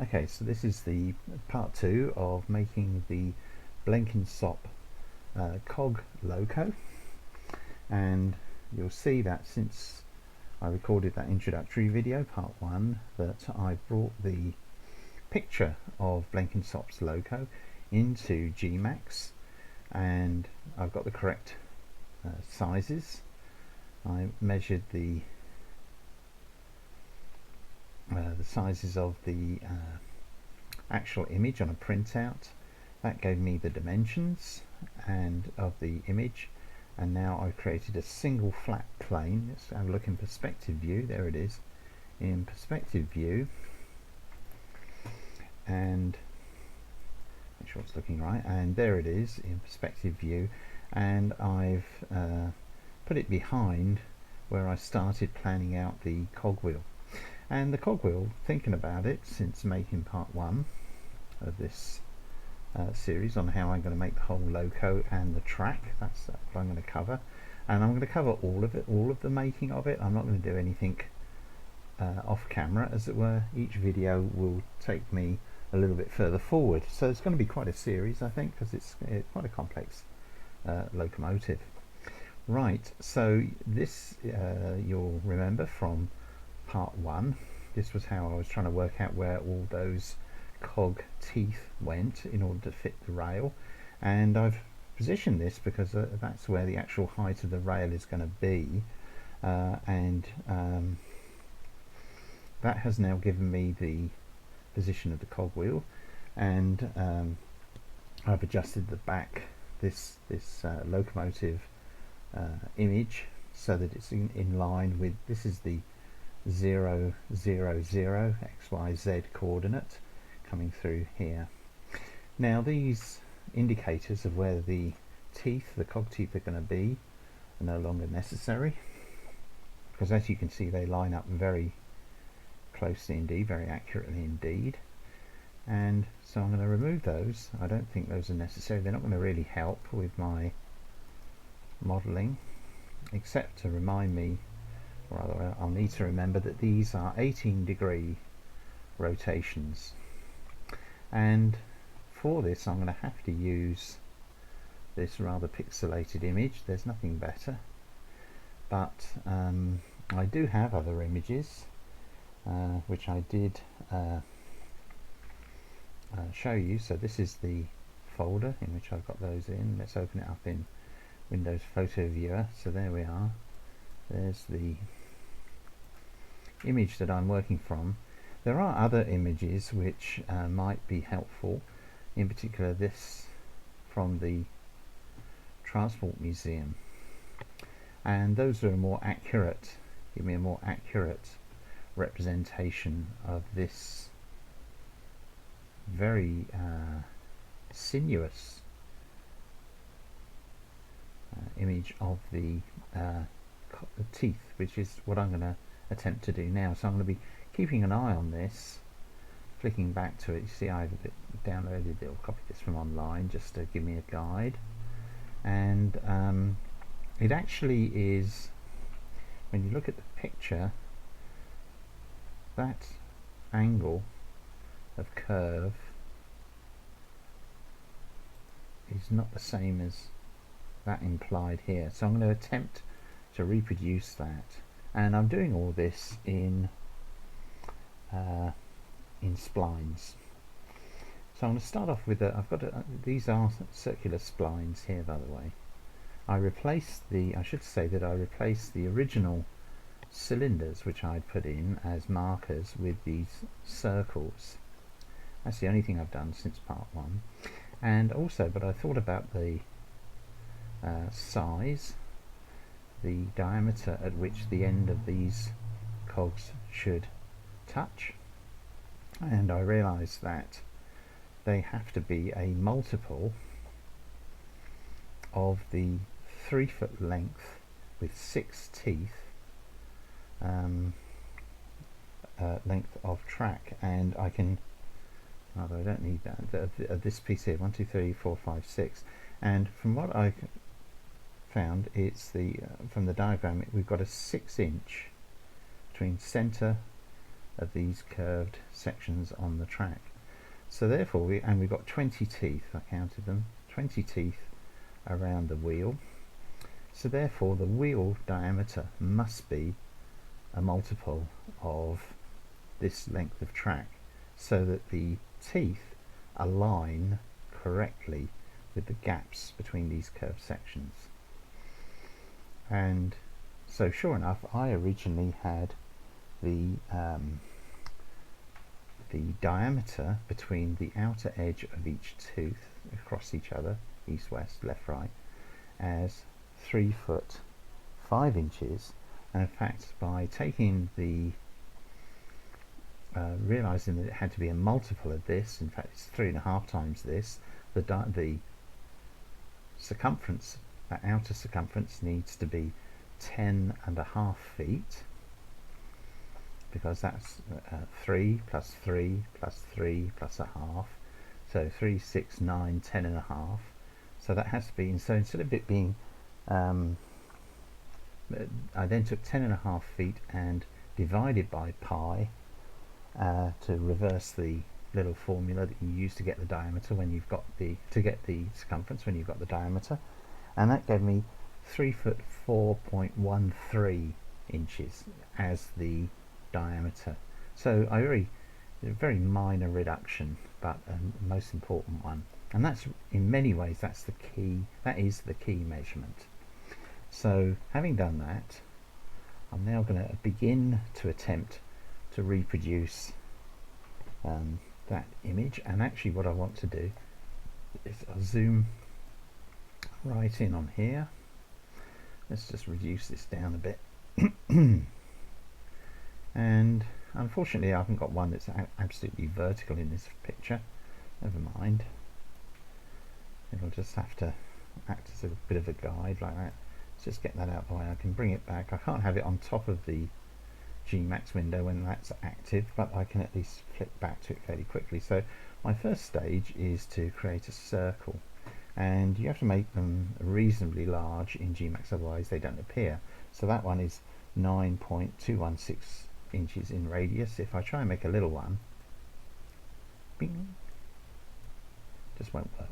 Okay, so this is the part 2 of making the Blenkinsop cog loco, and you'll see that since I recorded that introductory video, part 1, that I brought the picture of Blenkinsop's loco into Gmax, and I've got the correct sizes. I measured the sizes of the actual image on a printout. That gave me the dimensions and of the image, and now I've created a single flat plane. Let's have a look in perspective view. There it is in perspective view, and make sure it's looking right, and there it is in perspective view, and I've put it behind where I started planning out the cogwheel. And the cogwheel, thinking about it since making part 1 of this series on how I'm going to make the whole loco and the track, that's what I'm going to cover. And I'm going to cover all of it, all of the making of it. I'm not going to do anything off camera, as it were. Each video will take me a little bit further forward. So it's going to be quite a series, I think, because it's quite a complex locomotive. Right, so this you'll remember from part 1, this was how I was trying to work out where all those cog teeth went in order to fit the rail, and I've positioned this because that's where the actual height of the rail is going to be, and that has now given me the position of the cogwheel, and I've adjusted the back, this locomotive image, so that it's in line with, this is the 0, 0, 0 XYZ coordinate coming through here. Now these indicators of where the teeth, the cog teeth, are going to be are no longer necessary, because as you can see they line up very closely indeed, very accurately indeed, and so I'm going to remove those. I don't think those are necessary. They're not going to really help with my modelling, except to remind me, or rather I'll need to remember, that these are 18-degree rotations, and for this I'm going to have to use this rather pixelated image. There's nothing better, but I do have other images which I did show you. So this is the folder in which I've got those in. Let's open it up in Windows Photo Viewer. So there we are. There's the image that I'm working from. There are other images which might be helpful, in particular this from the Transport Museum, and those are more accurate, give me a more accurate representation of this very sinuous image of the teeth, which is what I'm going to attempt to do now. So I'm going to be keeping an eye on this, flicking back to it. You see I've downloaded it or copied this from online just to give me a guide, and it actually is, when you look at the picture, that angle of curve is not the same as that implied here. So I'm going to attempt to reproduce that, and I'm doing all this in splines. So I'm going to start off with I've got these are circular splines here, by the way. I should say that I replaced the original cylinders which I'd put in as markers with these circles. That's the only thing I've done since part 1. And also, but I thought about the size, the diameter at which the end of these cogs should touch, and I realized that they have to be a multiple of the 3-foot length with 6 teeth length of track, and I can, although I don't need that, of this piece here, 1, 2, 3, 4, 5, 6, and from what I found, it's the from the diagram, we've got a 6-inch between center of these curved sections on the track. So therefore, we've got 20 teeth, I counted them, 20 teeth around the wheel. So therefore the wheel diameter must be a multiple of this length of track, so that the teeth align correctly with the gaps between these curved sections. And so sure enough, I originally had the diameter between the outer edge of each tooth across each other, east, west, left, right, as 3 foot 5 inches. And in fact, by taking the realizing that it had to be a multiple of this, in fact it's 3.5 times this, the circumference, that outer circumference, needs to be 10.5 feet, because that's 3 plus 3 plus 3 plus a half, so 3, 6, 9, 10.5. So that has to be, so instead of it being, I then took 10.5 feet and divided by pi to reverse the little formula that you use to get the diameter when you've got to get the circumference when you've got the diameter, and that gave me 3 foot 4.13 inches as the diameter. So a very minor reduction, but a most important one, and that's, in many ways, that's the key. That is the key measurement. So having done that, I'm now going to begin to attempt to reproduce that image. And actually what I want to do is I'll zoom right in on here. Let's just reduce this down a bit. And unfortunately I haven't got one that's absolutely vertical in this picture. Never mind, it'll just have to act as a bit of a guide like that. Let's just get that out of the way. I can bring it back. I can't have it on top of the Gmax window when that's active, but I can at least flip back to it fairly quickly. So my first stage is to create a circle, and you have to make them reasonably large in Gmax, otherwise they don't appear. So that one is 9.216 inches in radius. If I try and make a little one, bing, just won't work.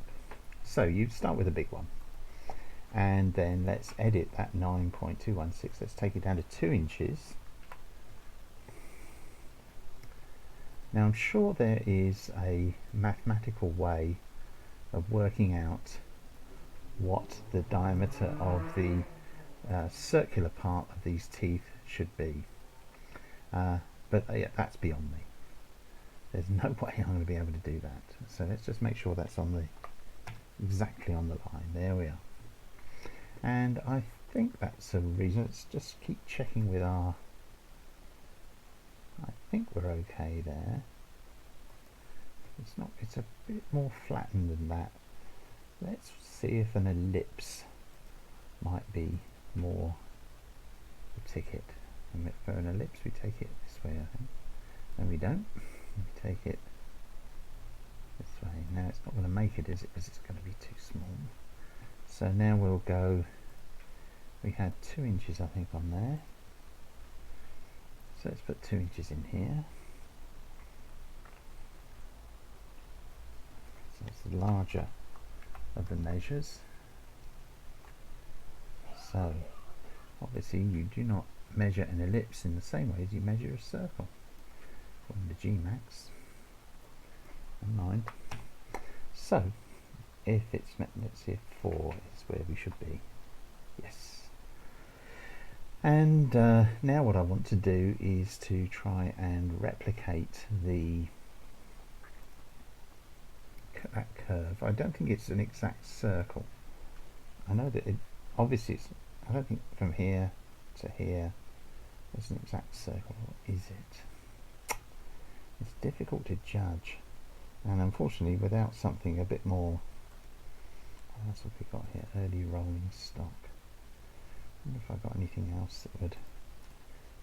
So you start with a big one, and then let's edit that 9.216. Let's take it down to 2 inches. Now I'm sure there is a mathematical way of working out what the diameter of the circular part of these teeth should be, but yeah, that's beyond me. There's no way I'm going to be able to do that. So let's just make sure that's on the exactly on the line. There we are. And I think that's a reason. Let's just keep checking with our, I think we're okay there. It's not, it's a bit more flattened than that. Let's see if an ellipse might be more the ticket. And for an ellipse we take it this way, I think. No, we don't. We take it this way. Now it's not going to make it, is it? Because it's going to be too small. So now we'll go, we had 2 inches I think on there. So let's put 2 inches in here. So it's the larger of the measures. So obviously you do not measure an ellipse in the same way as you measure a circle. According to Gmax and mine. So if it's, let's see if 4 is where we should be. Yes. And now what I want to do is to try and replicate that curve. I don't think it's an exact circle. I know that it obviously it's, I don't think from here to here there's an exact circle. Is it? It's difficult to judge, and unfortunately without something a bit more, that's what we've got here, early rolling stock. I wonder if I've got anything else that would,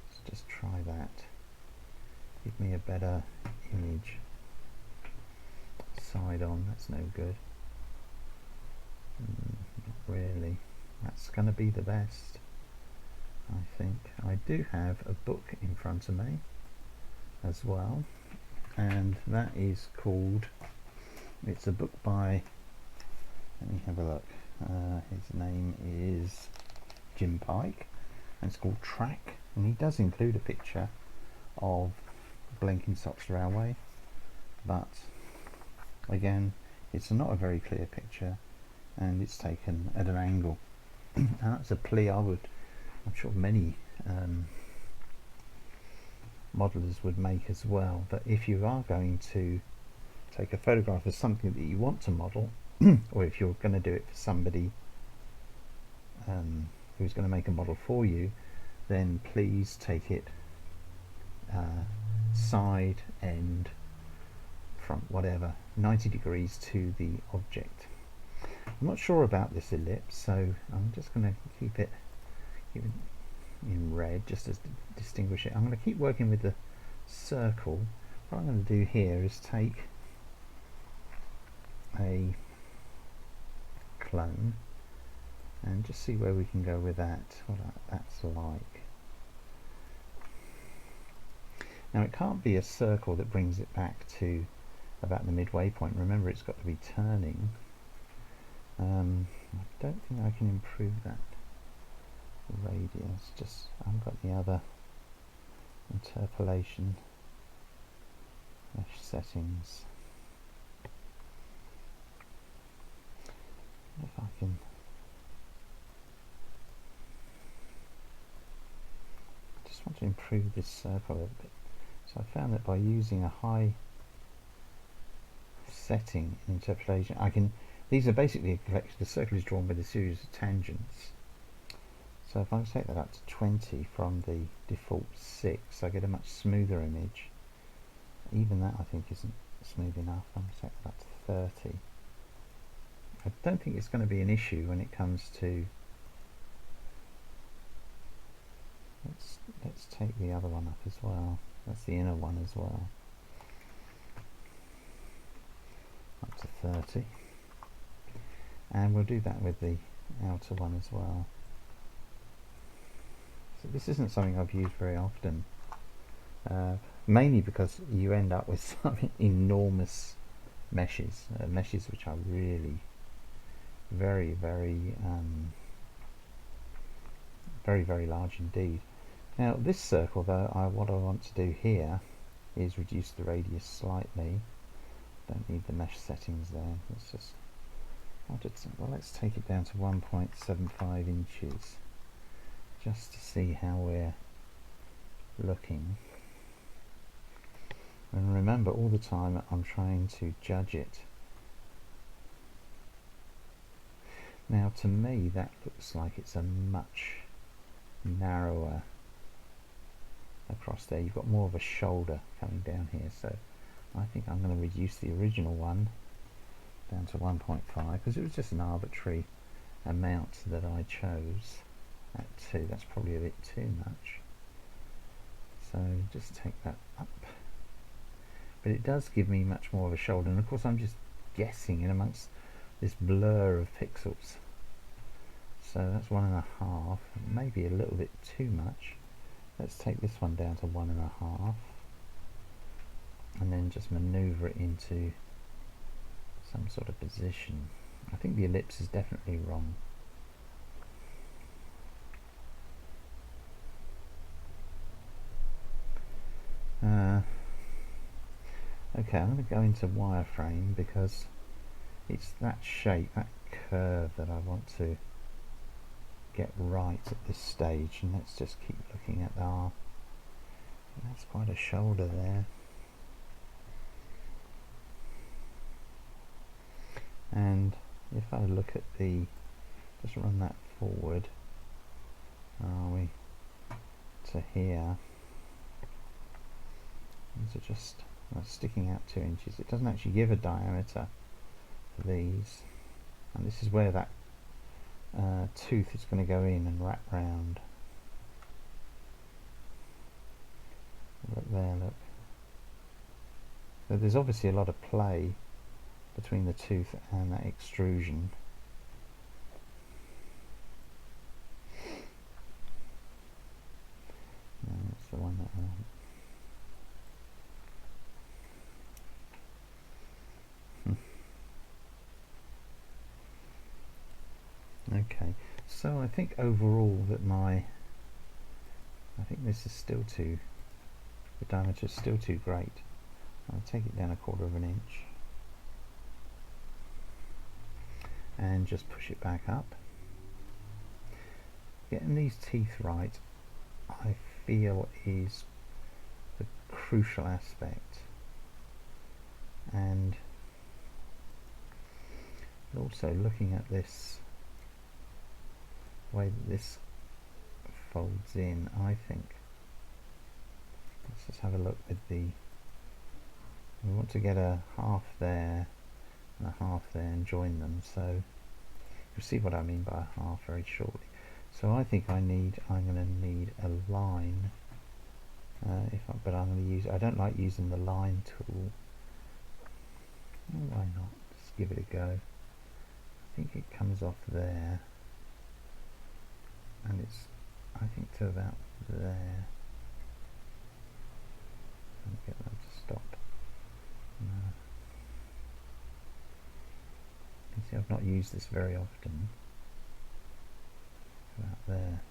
let's just try that, give me a better image. Side on, that's no good. Not really. That's going to be the best, I think. I do have a book in front of me. as well, and that is called, it's a book by, let me have a look, his name is Jim Pike, and it's called Track, and he does include a picture of Blenkinsop's railway, but again it's not a very clear picture and it's taken at an angle. And that's a plea I'm sure many modelers would make as well, that if you are going to take a photograph of something that you want to model, or if you're going to do it for somebody who's going to make a model for you, then please take it side, end, front, whatever, 90 degrees to the object. I'm not sure about this ellipse, so I'm just going to keep it in red just to distinguish it. I'm going to keep working with the circle. What I'm going to do here is take a clone and just see where we can go with that, what that's like. Now it can't be a circle that brings it back to about the midway point. Remember, it's got to be turning. I don't think I can improve that radius, just I haven't got the other interpolation mesh settings. If I can, I just want to improve this circle a little bit. So I found that by using a high setting in interpolation, I can, these are basically a collection, the circle is drawn with a series of tangents. So if I take that up to 20 from the default 6, I get a much smoother image. Even that I think isn't smooth enough. I'm going to take that up to 30. I don't think it's going to be an issue when it comes to, let's take the other one up as well. That's the inner one as well. Up to 30. And we'll do that with the outer one as well. So this isn't something I've used very often, mainly because you end up with some enormous meshes, meshes which are really very large indeed. Now this circle though, what I want to do here is reduce the radius slightly. Don't need the mesh settings there. Let's just, well, let's take it down to 1.75 inches just to see how we're looking. And remember, all the time I'm trying to judge it. Now to me that looks like it's a much narrower across there. You've got more of a shoulder coming down here, so I think I'm going to reduce the original one down to 1.5 because it was just an arbitrary amount that I chose at 2. That's probably a bit too much, so just take that up. But it does give me much more of a shoulder, and of course I'm just guessing in amongst this blur of pixels. So that's 1.5, maybe a little bit too much. Let's take this one down to 1.5 and then just maneuver it into some sort of position. I think the ellipse is definitely wrong. Okay, I'm going to go into wireframe because it's that shape, that curve that I want to get right at this stage, and let's just keep looking at our, that's quite a shoulder there. And if I look at the, just run that forward, are we to here, these are just sticking out 2 inches. It doesn't actually give a diameter for these, and this is where that tooth is going to go in and wrap round. Look there, look. So there's obviously a lot of play between the tooth and that extrusion. No, that's the one that I want. Okay, so I think overall that I think this is still too, the diameter is still too great. I'll take it down 1/4 of an inch and just push it back up. Getting these teeth right, I feel, is the crucial aspect, and also looking at this way that this folds in, I think, let's just have a look with the, we want to get a half there and a half there and join them, so you'll see what I mean by a half very shortly. So I think I'm going to need a line, but I'm going to use, I don't like using the line tool. Well, why not? Just give it a go. I think it comes off there, and it's, I think, to about there. Let me get that to stop. No. You see, I've not used this very often. About there.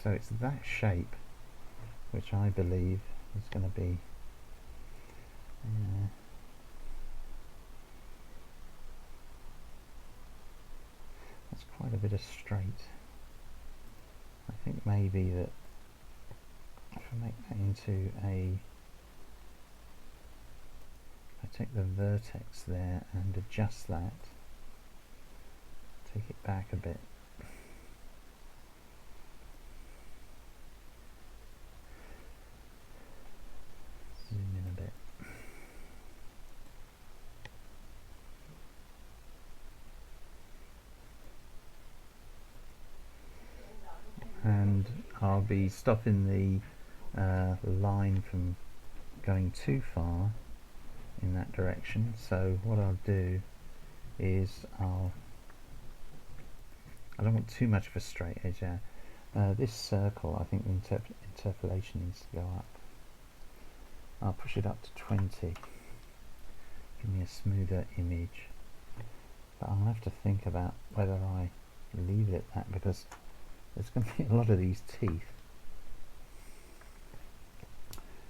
So it's that shape which I believe is going to be that's quite a bit of straight. I think maybe that if I make that into a, I take the vertex there and adjust that, take it back a bit, zoom in a bit, and I'll be stopping the line from going too far in that direction. So what I'll do is I don't want too much of a straight edge there. This circle, I think the interpolation needs to go up. I'll push it up to 20. Give me a smoother image. But I'll have to think about whether I leave it at that, because there's going to be a lot of these teeth.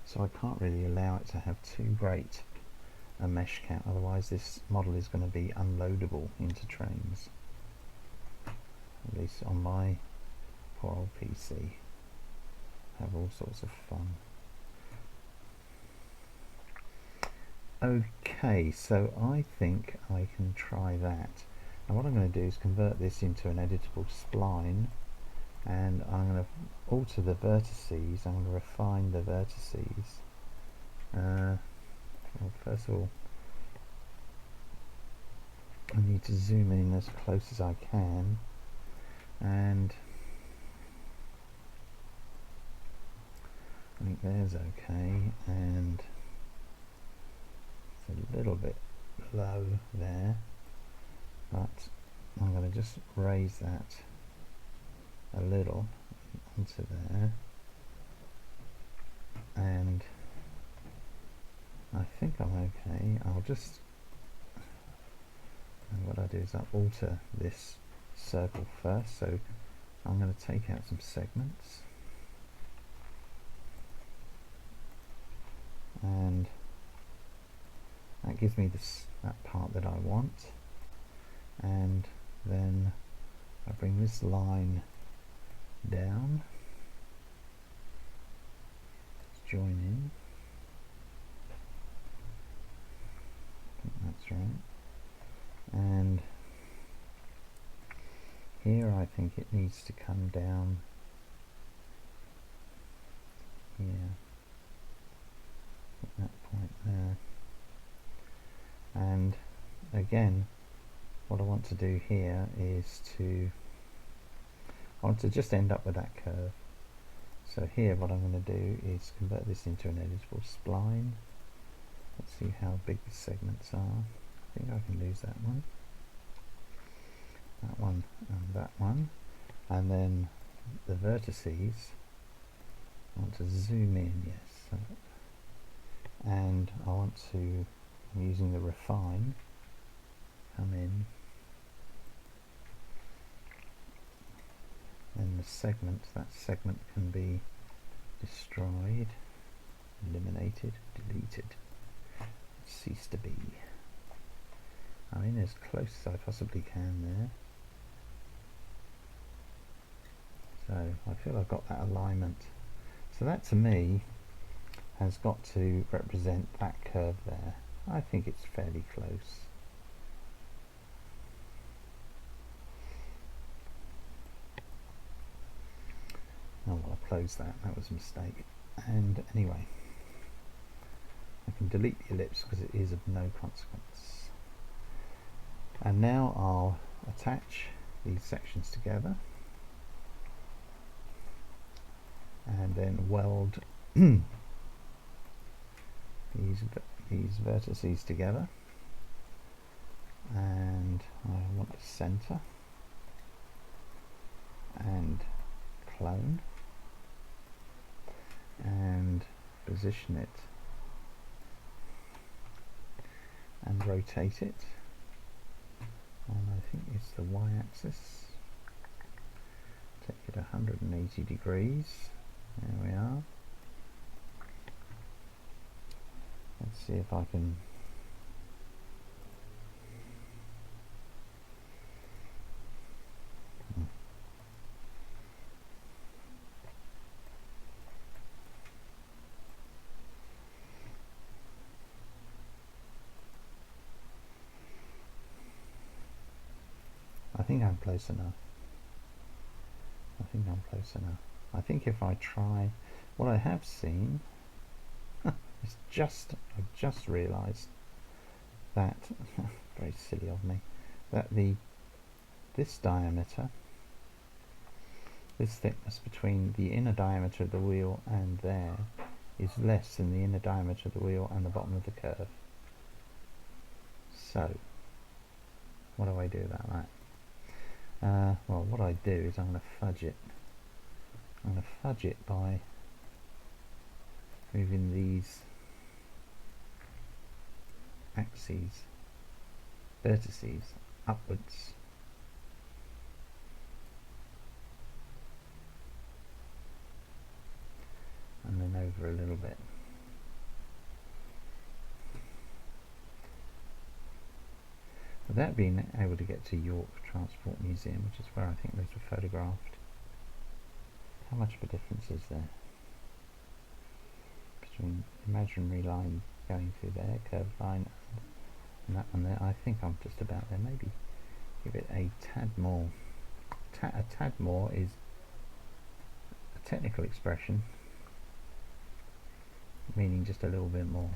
So I can't really allow it to have too great a mesh count, otherwise this model is going to be unloadable into Trainz. At least on my poor old PC. Have all sorts of fun. Okay, so I think I can try that. Now what I'm going to do is convert this into an editable spline, and I'm going to alter the vertices. I'm going to refine the vertices. Well, first of all, I need to zoom in as close as I can, and I think there's okay, and it's a little bit low there, but I'm going to just raise that a little onto there, and I think I'm okay. I'll just, and what I do is I'll alter this circle first, so I'm going to take out some segments, and that gives me this, that part that I want, and then I bring this line down, let's join in, I think that's right, and here I think it needs to come down here at that point there, and again what I want to do here is to, I want to just end up with that curve. So here what I'm going to do is convert this into an editable spline. Let's see how big the segments are. I think I can lose that one, and that one, and then the vertices I want to zoom in, yes, so and I want to, I'm using the refine, come in, and the segment, that segment can be destroyed, eliminated, deleted, cease to be. I'm in as close as I possibly can there. So I feel I've got that alignment. So that to me has got to represent that curve there. I think it's fairly close. Oh well, I closed that. That was a mistake. And anyway, I can delete the ellipse because it is of no consequence. And now I'll attach these sections together and then weld these vertices together, and I want to center and clone and position it and rotate it on, I think it's the y-axis. Take it 180 degrees. There we are. Let's see if I can I think I'm close enough. I think I'm close enough. I think if I try, what I have seen, it's I've just realised that, very silly of me, that this diameter, this thickness between the inner diameter of the wheel and there is less than the inner diameter of the wheel and the bottom of the curve. So, what do I do about that? Well, what I do is I'm going to fudge it. I'm going to fudge it by moving these axes, vertices, upwards. And then over a little bit. Without being able to get to York Transport Museum, which is where I think those were photographed. How much of a difference is there between imaginary line going through there, curved line, and that one there? I think I'm just about there. Maybe give it a tad more. A tad more is a technical expression meaning just a little bit more.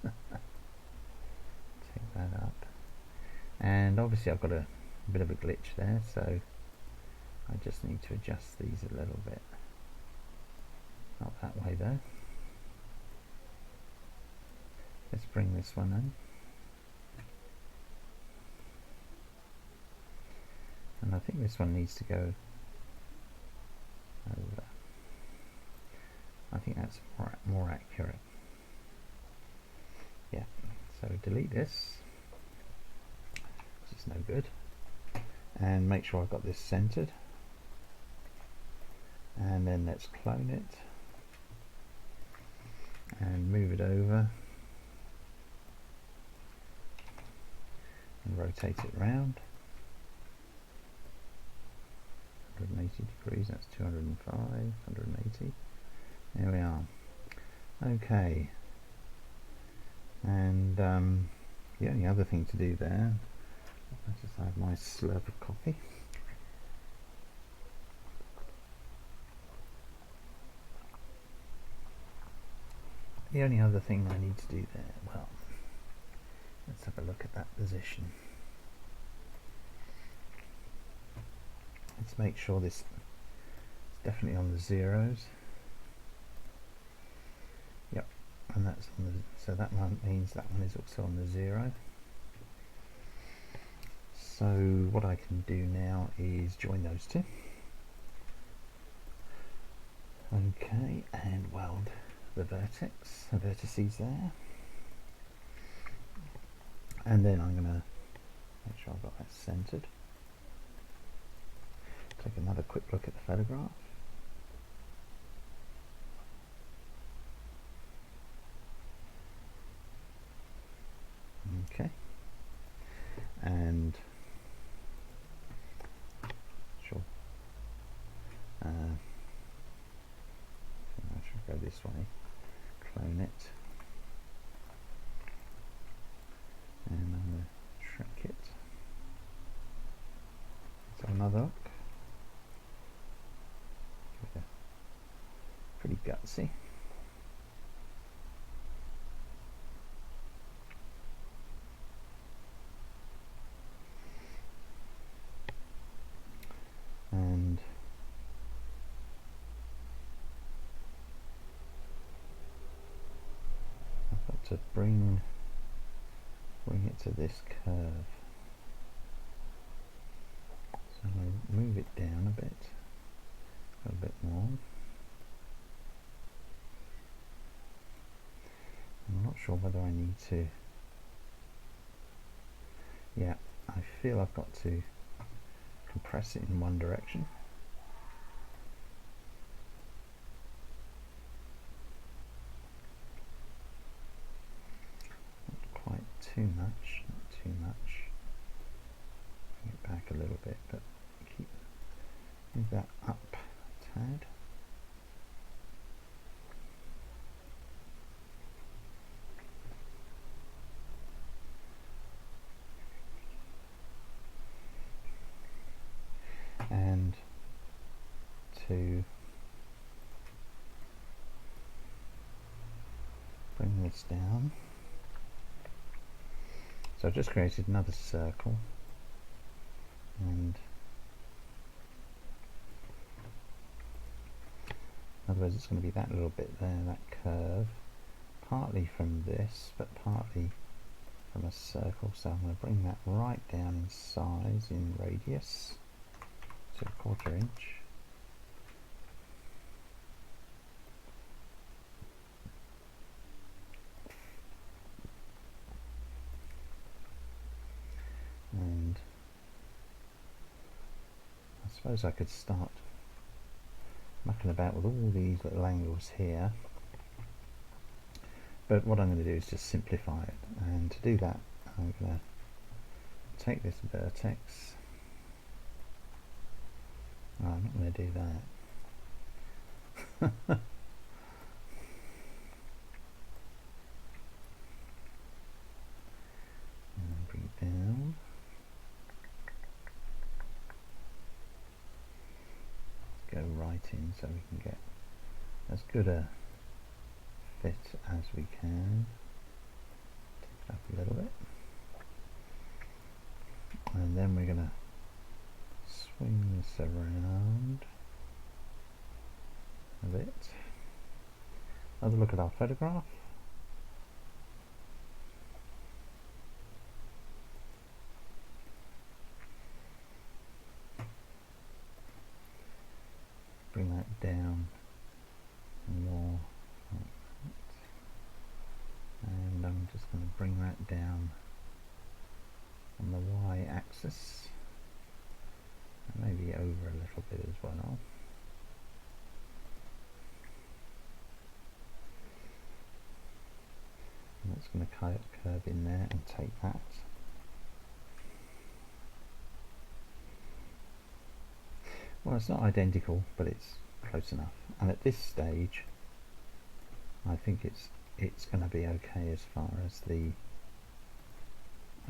Take that up, and obviously I've got a bit of a glitch there, so I just need to adjust these a little bit. Not that way though. Let's bring this one in, and I think this one needs to go over. I think that's more accurate. Yeah, so delete this, it's no good, and make sure I've got this centered, and then let's clone it and move it over and rotate it round 180 degrees. That's 205, 180. There we are. Okay, and the only other thing to do there, I just have my slurp of coffee. The only other thing I need to do there, well, let's have a look at that position. Let's make sure this is definitely on the zeros. Yep, and that's on the, so that one means that one is also on the 0. So what I can do now is join those two. Okay, and weld the vertices there, and then I'm going to make sure I've got that centered. Take another quick look at the photograph. Okay, and sure, I should go this way, clone it, and I'm going to shrink it. Let's have another look. Pretty gutsy. And I've got to bring it to this curve. So I'll move it down a bit more. I'm not sure whether I need to. Yeah, I feel I've got to compress it in one direction. Not quite too much, not too much. Bring it back a little bit, but move that up a tad. And to bring this down, so I've just created another circle, and in other words it's going to be that little bit there, that curve, partly from this but partly from a circle. So I'm going to bring that right down in size, in radius, to 1/4 inch. And I suppose I could start mucking about with all these little angles here, but what I'm going to do is just simplify it, and to do that I'm going to take this vertex. Oh, I'm not going to do that. And bring it down. Go right in so we can get as good a fit as we can. Take it up a little bit. And then we're going to swing this around a bit. Have a look at our photograph. Bring that down more like that. And I'm just going to bring that down on the y-axis, and maybe over a little bit as well. And it's going to curve in there and take that. Well, it's not identical, but it's close enough. And at this stage, I think it's going to be okay as far as the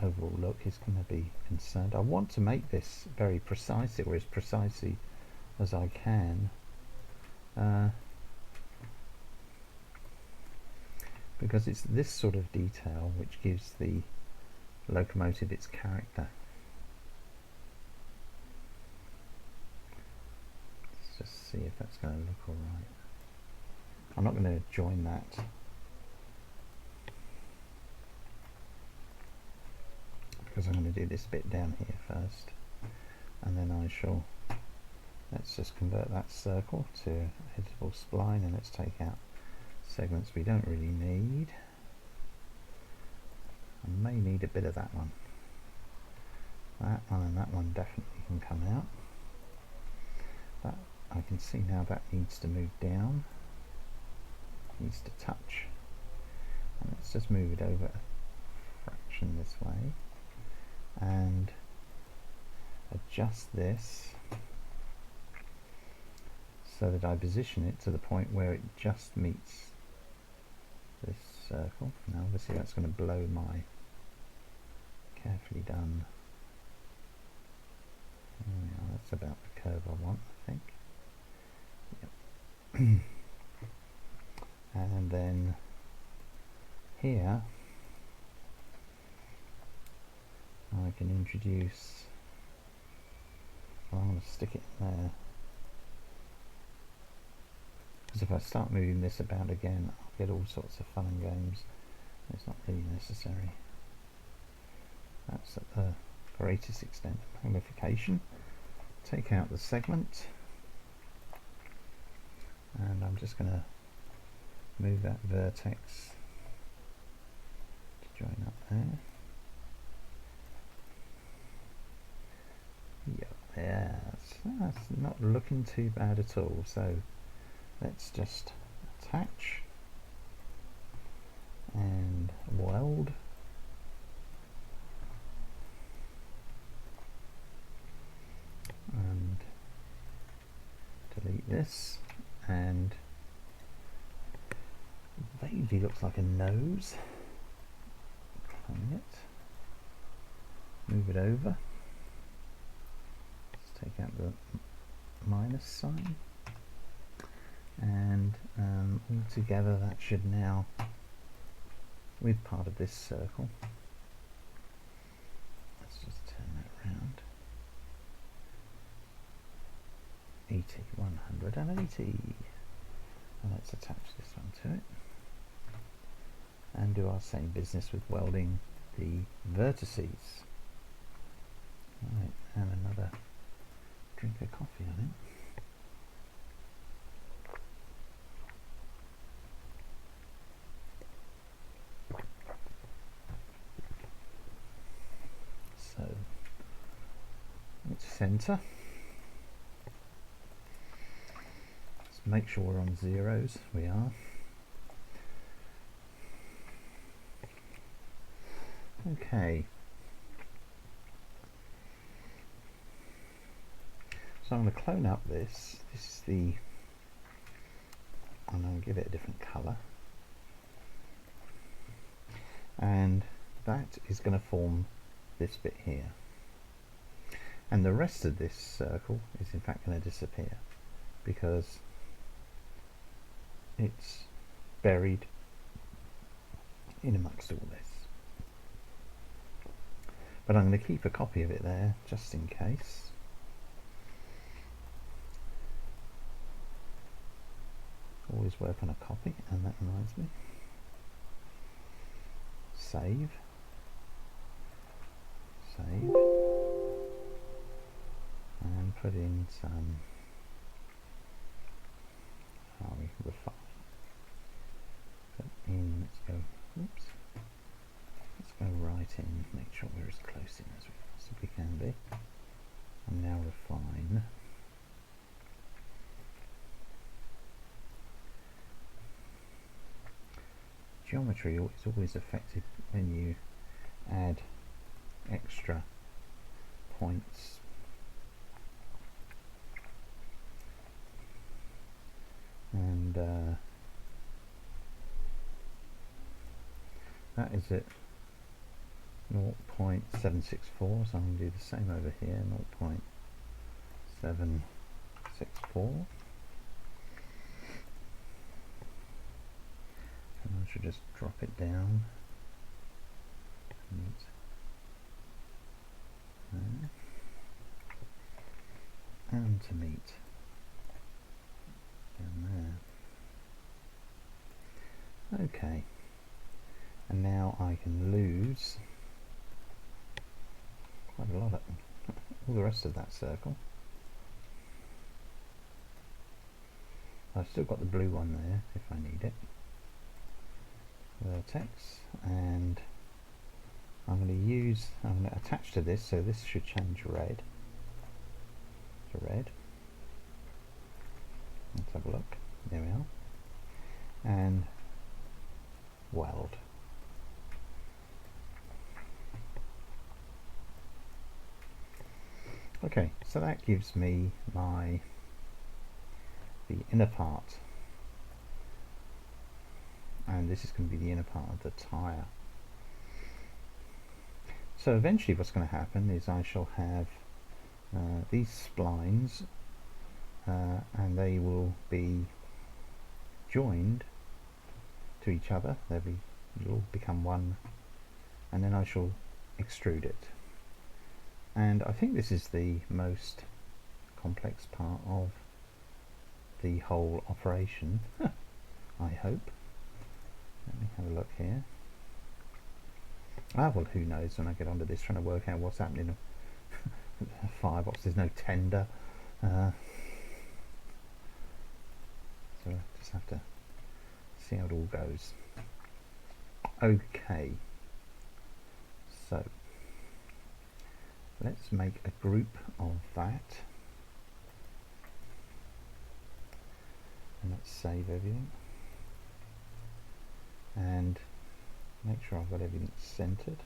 overall look is going to be concerned. I want to make this very precise, or as precisely as I can, because it's this sort of detail which gives the locomotive its character. Let's just see if that's going to look alright. I'm not going to join that because I'm going to do this bit down here first, and then I shall, let's just convert that circle to a editable spline, and let's take out segments we don't really need. I may need a bit of that one. That one and that one definitely can come out. That I can see now that needs to move down. Needs to touch. And let's just move it over a fraction this way and adjust this so that I position it to the point where it just meets this circle. Now obviously that's going to blow my carefully done. Yeah, that's about the curve I want, I think. Yep. And then here I can introduce, well, I'm going to stick it in there, because if I start moving this about again I'll get all sorts of fun and games. It's not really necessary. That's at the greatest extent of magnification. Take out the segment and I'm just going to move that vertex to join up there. Yep, yeah, that's not looking too bad at all. So let's just attach and weld. And delete this, and vaguely looks like a nose. Clone it, move it over, let's take out the minus sign, and altogether that should now, with part of this circle, let's just turn that round, 80, 180, and let's attach this one to it and do our same business with welding the vertices. Right, and another drink of coffee on it. So let's center. Let's make sure we're on zeros. We are. Okay. So I'm going to clone up this. This is the, I'm going to give it a different colour. And that is going to form this bit here. And the rest of this circle is in fact going to disappear because it's buried in amongst all this. But I'm going to keep a copy of it there just in case. Always work on a copy, and that reminds me. Save. Save. And put in some, how we refine. Put in, let's go, oops. Let's go right in, make sure we're as close in as we possibly can be. And now refine. Geometry is always affected when you add extra points. And that is it. 0.764, so I'm going to do the same over here, 0.764. And I should just drop it down. And to meet down there. Okay. And now I can lose quite a lot of all the rest of that circle. I've still got the blue one there if I need it. vertex, and I'm going to attach to this, so this should change red to red. Let's have a look. There we are. And weld. Okay, so that gives me the inner part, and this is going to be the inner part of the tyre. So eventually what's going to happen is I shall have these splines, and they will be joined to each other. They'll all become one, and then I shall extrude it. And I think this is the most complex part of the whole operation. I hope. Let me have a look here. Well, who knows when I get onto this, trying to work out what's happening. Firebox, there's no tender. So I just have to see how it all goes. Okay. So let's make a group of that, and let's save everything and make sure I've got everything centered,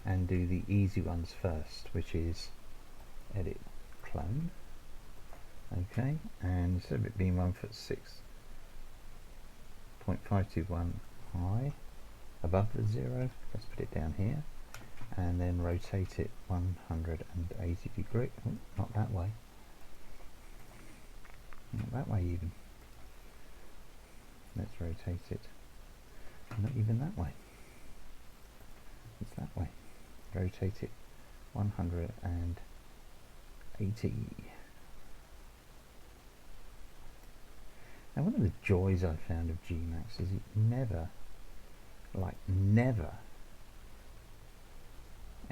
and do the easy ones first, which is edit clone. Okay, and instead of it being 1.6.521 high above the 0, let's put it down here, and then rotate it 180 degrees. Oh, not that way. Not that way even. Let's rotate it. Not even that way. It's that way. Rotate it 180. Now, one of the joys I found of Gmax is it never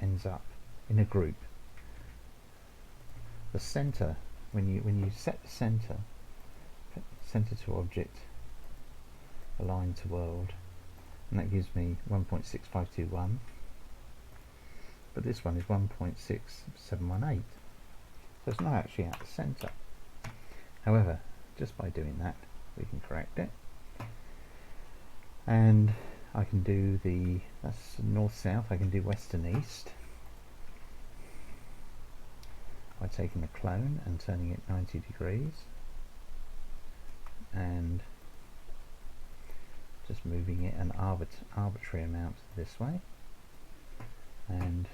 ends up in a group. The center, when you set the center to object, align to world, and that gives me 1.6521, but this one is 1.6718, so it's not actually at the center. However, just by doing that we can correct it, and I can do that's north-south, I can do west and east by taking the clone and turning it 90 degrees and just moving it an arbitrary amount this way, and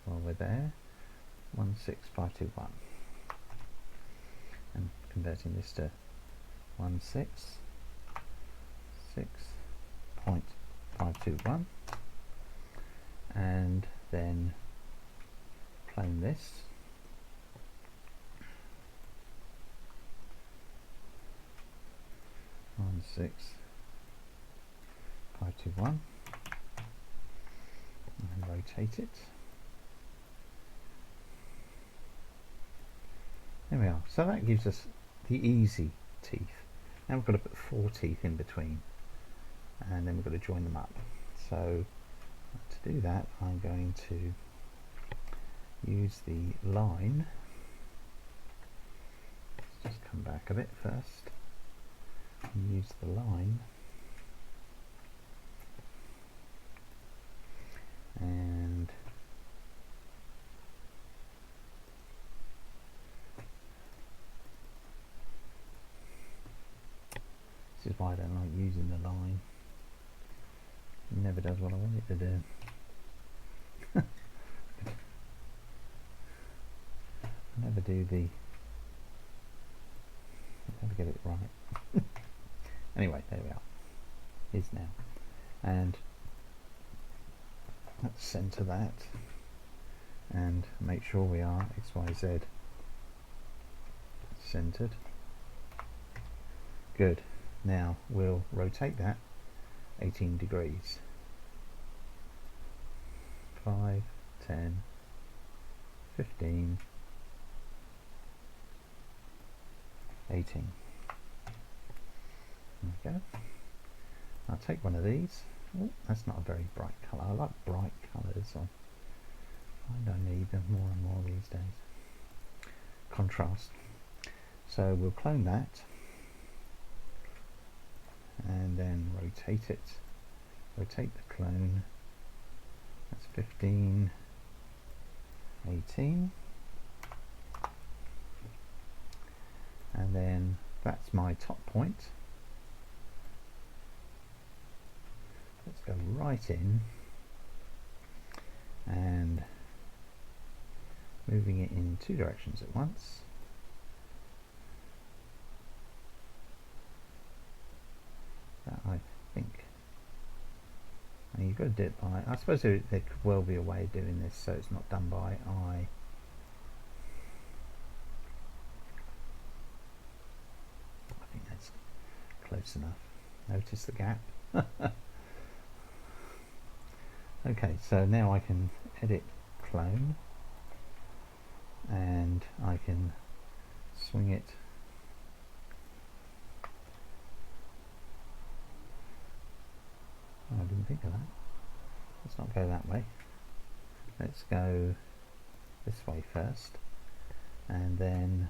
while we're there, 16521, and converting this to 166.521, and then plane this. And rotate it. There we are. So that gives us the easy teeth. Now we've got to put 4 teeth in between, and then we've got to join them up. So to do that, I'm going to use the line. Let's just come back a bit first. Use the line, and this is why I don't like using the line. It never does what I want it to do. Never get it right. Anyway, there we are. Is now, and let's center that and make sure we are XYZ centered. Good. Now we'll rotate that 18 degrees. 5, 10, 15, 18. Okay. I'll take one of these. Oh, that's not a very bright colour. I like bright colours. I find I need them more and more these days. Contrast. So we'll clone that and then rotate it. Rotate the clone. That's 15, 18. And then that's my top point. Let's go right in and moving it in two directions at once. That I think, and you've got to do it by, I suppose there could well be a way of doing this so it's not done by eye. I think that's close enough. Notice the gap. Okay, so now I can edit clone and I can swing it I didn't think of that. Let's not go that way. Let's go this way first, and then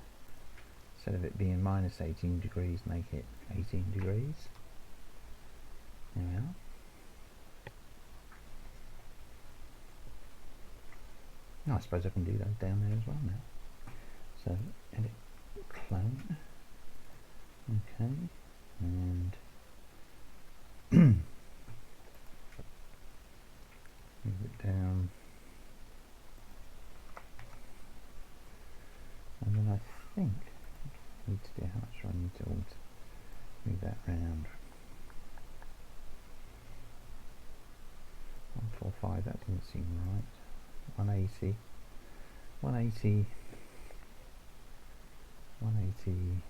instead of it being minus 18 degrees, make it 18 degrees. There we are. Oh, I suppose I can do that down there as well now. So edit clone. Okay, and move it down, and then I think I need to do, how much do I need to move that round? 145, that doesn't seem right. 180, 180, 180,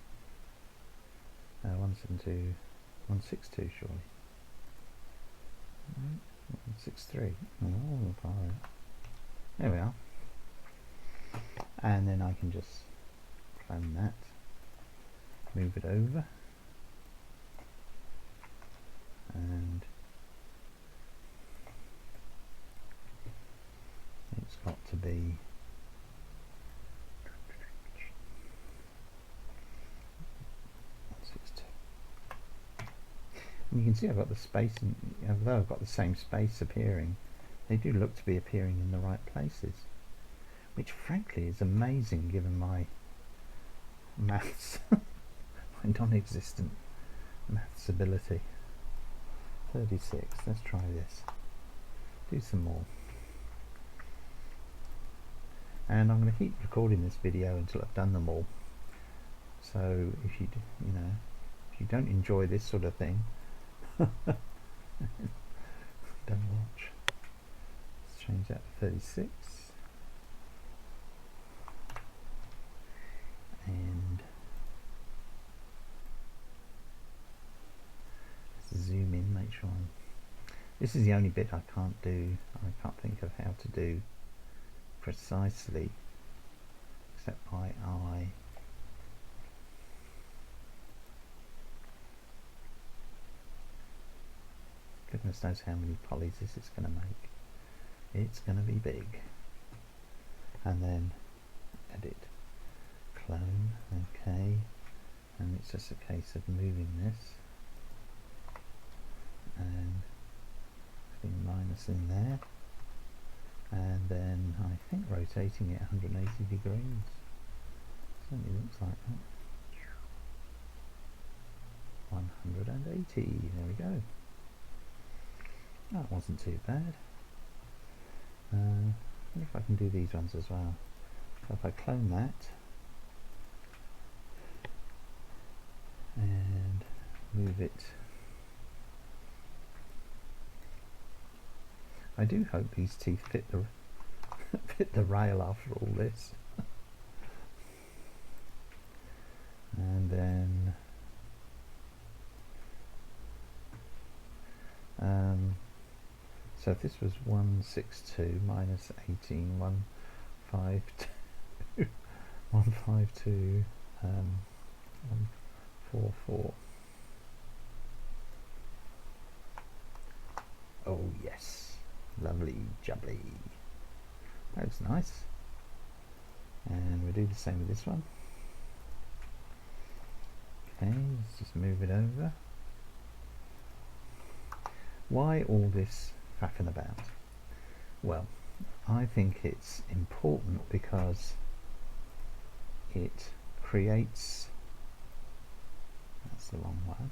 172, 162 surely. 163. Oh, far out. There we are. And then I can just clone that, move it over, and it's got to be and you can see I've got the space, and although I've got the same space appearing, they do look to be appearing in the right places, which frankly is amazing given my maths, my non-existent maths ability. 36, let's try this, do some more. And I'm going to keep recording this video until I've done them all. So if you if you don't enjoy this sort of thing, don't watch. Let's change that to 36, and let's zoom in, make sure this is the only bit I can't do. I can't think of how to do precisely except by eye. Goodness knows how many polys this is going to make. It's going to be big. And then edit, clone, okay, and it's just a case of moving this and putting minus in there, and then I think rotating it 180 degrees. Certainly looks like that. 180, there we go. That wasn't too bad. I wonder if I can do these ones as well. So if I clone that and move it, I do hope these teeth fit the fit the rail after all this. And then so if this was 162 minus 18, 152, 152, 144. Oh yes, lovely jubbly. That looks nice. And we'll do the same with this one. Okay, let's just move it over. Why all this faffing about? Well, I think it's important because it creates, that's the wrong one,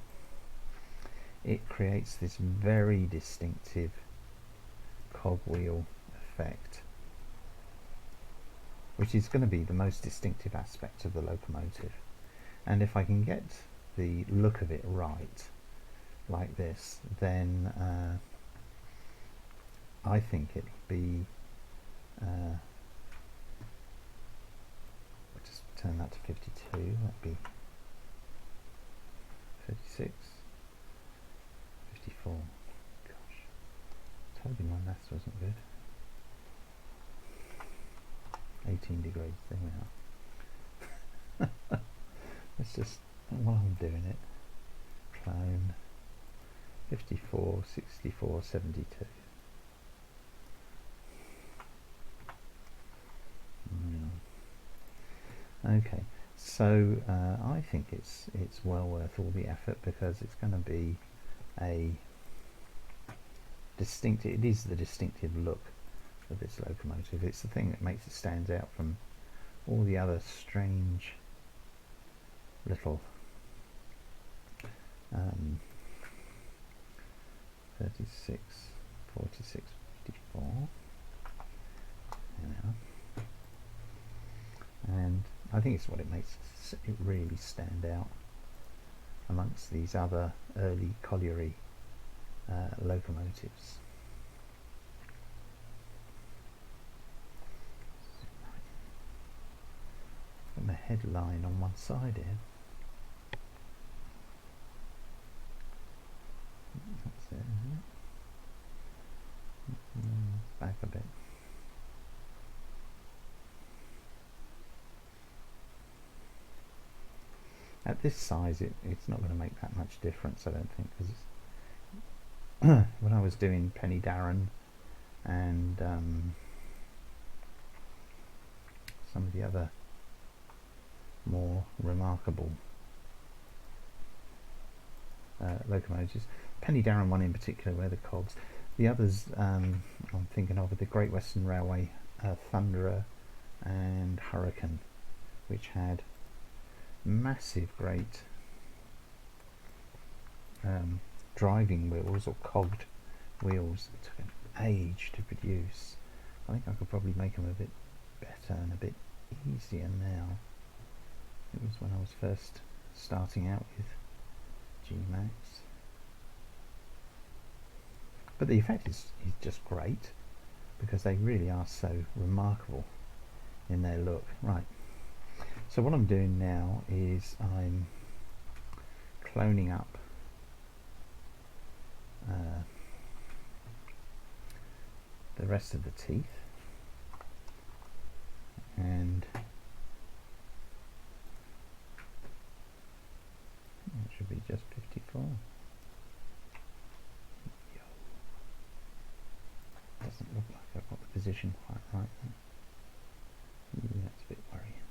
it creates this very distinctive cogwheel effect, which is going to be the most distinctive aspect of the locomotive. And if I can get the look of it right, like this, then I think it'll be, I'll just turn that to 52, that'd be 56, 54, gosh, told you my maths wasn't good. 18 degrees, there we are. Let's just, while I'm doing it, clone 54, 64, 72. Okay, so I think it's well worth all the effort because it's going to be a distinctive, it is the distinctive look of this locomotive. It's the thing that makes it stand out from all the other strange little 36, 46, 54. There we are. And I think it's what it makes it really stand out amongst these other early colliery locomotives. Got my headline on one side here. That's it, isn't it? Back a bit. At this size, it's not going to make that much difference, I don't think, because when I was doing Penny Darren and some of the other more remarkable locomotives, Penny Darren one in particular, where the cogs, the others I'm thinking of are the Great Western Railway Thunderer and Hurricane, which had massive great driving wheels or cogged wheels that took an age to produce. I think I could probably make them a bit better and a bit easier now. It was when I was first starting out with G-Max. But the effect is just great because they really are so remarkable in their look. Right. So what I'm doing now is I'm cloning up the rest of the teeth, and it should be just 54. Doesn't look like I've got the position quite right then. Yeah, that's a bit worrying.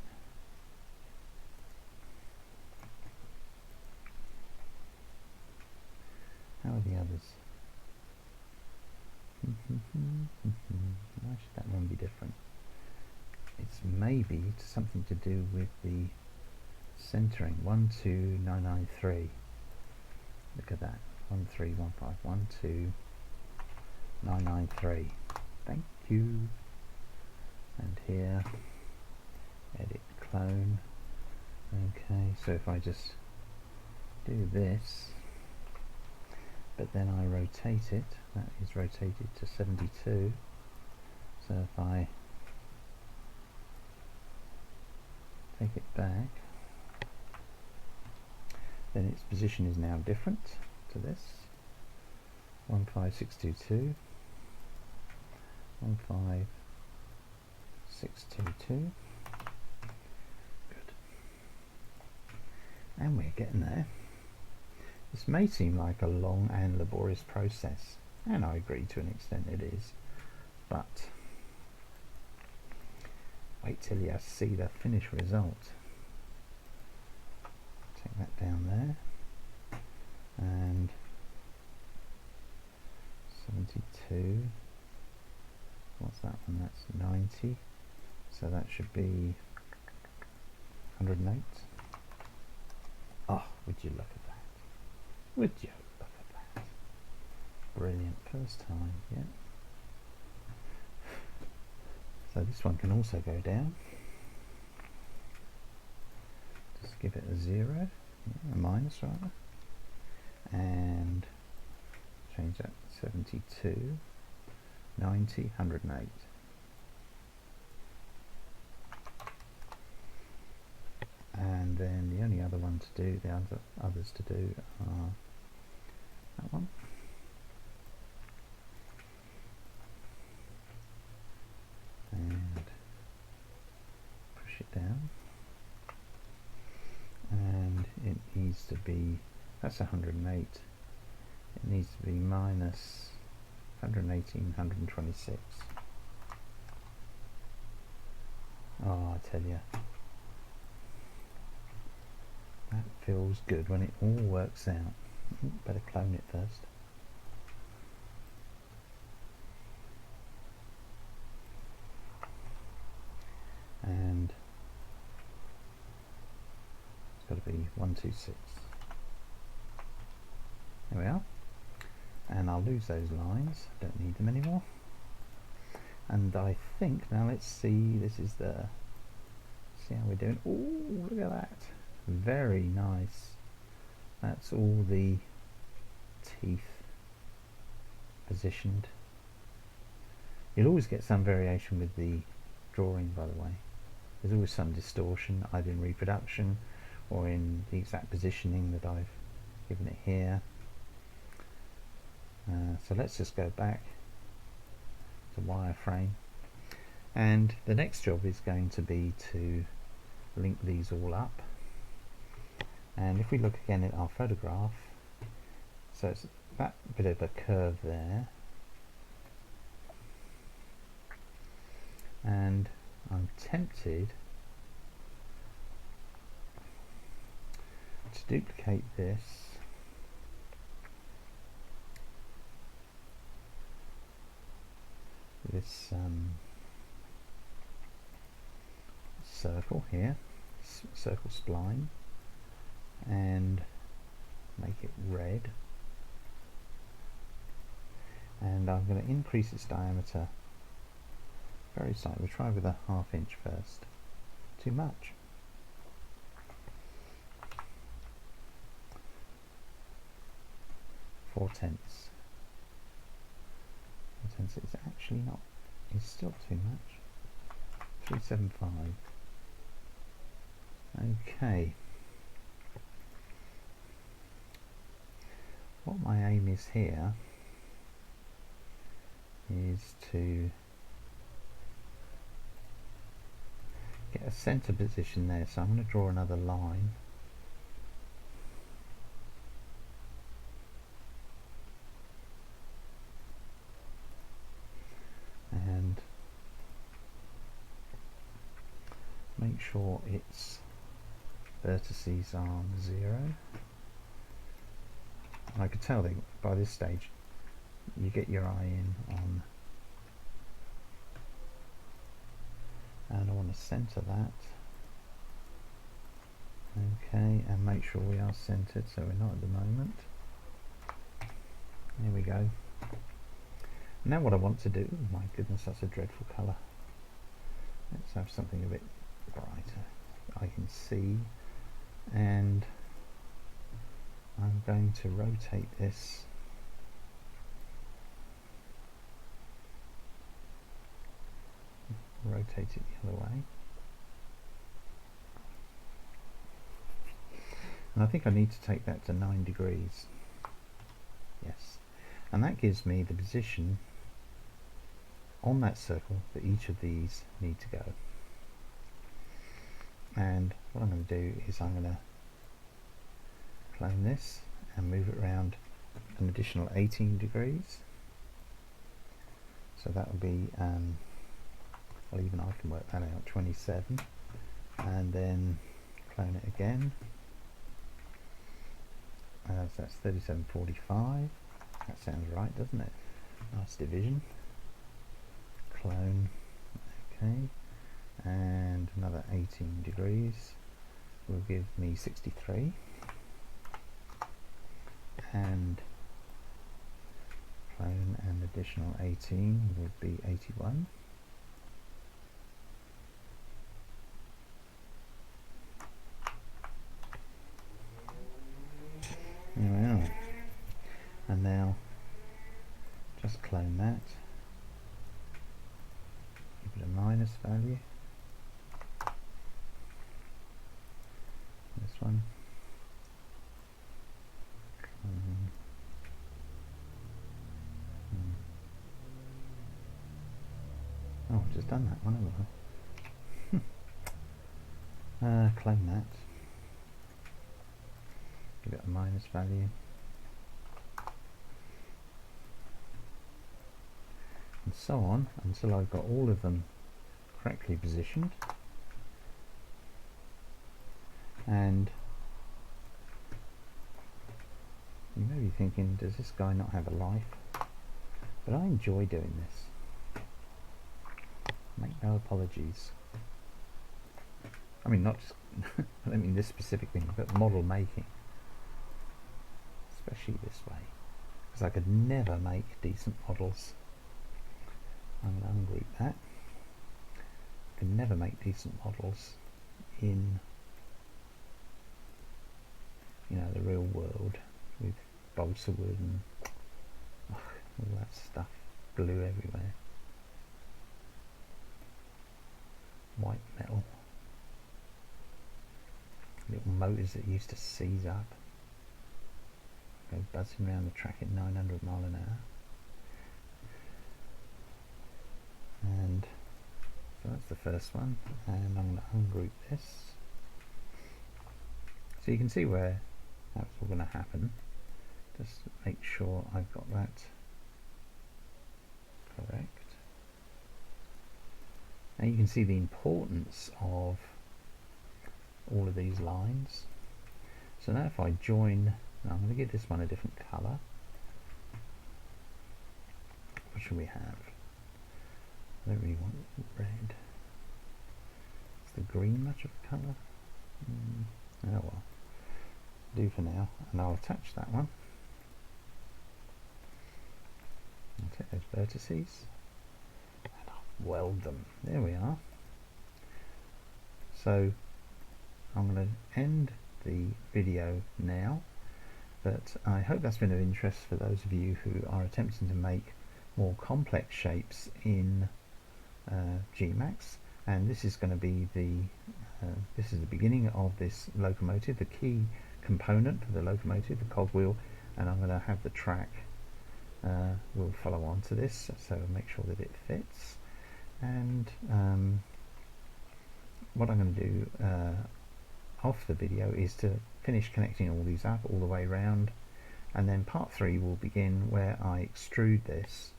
How are the others? Why should that one be different? It's maybe something to do with the centering. 12993. Look at that. 1315. 12993. Thank you. And here, edit clone. Okay, so if I just do this, but then I rotate it, that is rotated to 72. So if I take it back, then its position is now different to this. 15622, 15622. Good. And we're getting there. This may seem like a long and laborious process, and I agree to an extent it is, but wait till you see the finished result. Take that down there, and 72, what's that one? That's 90, so that should be 108. Oh, would you look at that? Would you look at that? Brilliant, first time, yeah. So this one can also go down. Just give it a 0, yeah, a minus rather, and change that 72, 90, 108. And then the only other one to do, the others to do are that one. And push it down. And it needs to be, that's 108. It needs to be minus 118, 126. Oh, I tell you. That feels good when it all works out. Better clone it first. And it's got to be 126. There we are. And I'll lose those lines. Don't need them anymore. And I think now let's see. This is the. See how we're doing. Oh, look at that. Very nice. That's all the teeth positioned. You'll always get some variation with the drawing, by the way. There's always some distortion, either in reproduction or in the exact positioning that I've given it here. So let's just go back to wireframe, and the next job is going to be to link these all up. And if we look again at our photograph, so it's that bit of a curve there, and I'm tempted to duplicate this circle here, circle spline, and make it red, and I'm going to increase its diameter very slightly. We'll try with a 1/2 inch first. Too much. Four-tenths. It's actually not. It's still too much. 375. Okay. What my aim is here is to get a center position there, so I'm going to draw another line. And make sure its vertices are 0. And I could tell that by this stage you get your eye in on, and I want to center that. Okay, and make sure we are centered, so we're not at the moment. There we go. Now what I want to do, oh my goodness, that's a dreadful colour. Let's have something a bit brighter I can see, and I'm going to rotate this rotate it the other way, and I think I need to take that to 9 degrees. Yes, and that gives me the position on that circle that each of these need to go. And what I'm going to do is I'm going to clone this and move it around an additional 18 degrees. So that will be, well, even I can work that out, 27, and then clone it again. So that's 3745. That sounds right, doesn't it? Nice division. Clone, okay, and another 18 degrees will give me 63, and clone and additional 18 would be 81. There we are. And now just clone that, give it a minus value, this one, clone. Oh, I've just done that one, haven't I? Clone that, give it a minus value, and so on until I've got all of them correctly positioned. And you may be thinking, does this guy not have a life? But I enjoy doing this. Make no apologies. I mean, not just I don't mean this specific thing, but model making, especially this way, because I could never make decent models. I'm going to ungroup that. I can never make decent models in, you know, the real world with balsa wood and all that stuff, glue everywhere, white metal, little motors that used to seize up, go buzzing around the track at 900 miles an hour. And so that's the first one, and I'm going to ungroup this. So you can see where that's all going to happen. Just make sure I've got that correct. Now you can see the importance of all of these lines. So now if I join, now I'm going to give this one a different colour. What should we have? I don't really want red. Is the green much of a colour? Oh well, do for now, and I'll attach that one. I'll take those vertices and I'll weld them. There we are. So I'm going to end the video now, but I hope that's been of interest for those of you who are attempting to make more complex shapes in Gmax. And this is going to be the this is the beginning of this locomotive, the key component for the locomotive, the cogwheel, and I'm going to have the track will follow on to this, so make sure that it fits. And what I'm going to do off the video is to finish connecting all these up all the way around, and then part 3 will begin where I extrude this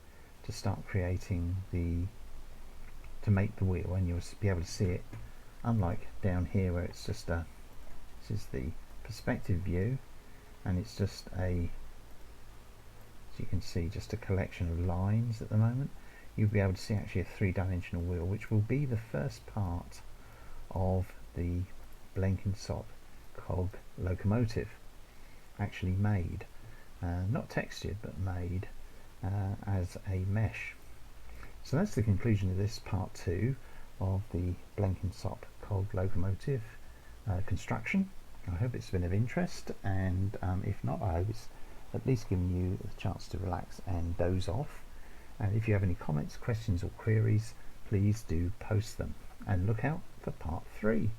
to start creating to make the wheel, and you'll be able to see it, unlike down here where it's just this is the perspective view, and it's just a, as you can see, just a collection of lines at the moment. You'll be able to see actually a 3-dimensional wheel, which will be the first part of the Blenkinsop cog locomotive, actually made, not textured but made as a mesh. So that's the conclusion of this part 2 of the Blenkinsop cog locomotive construction. I hope it's been of interest, and if not, I hope it's at least given you the chance to relax and doze off. And if you have any comments, questions or queries, please do post them, and look out for part 3.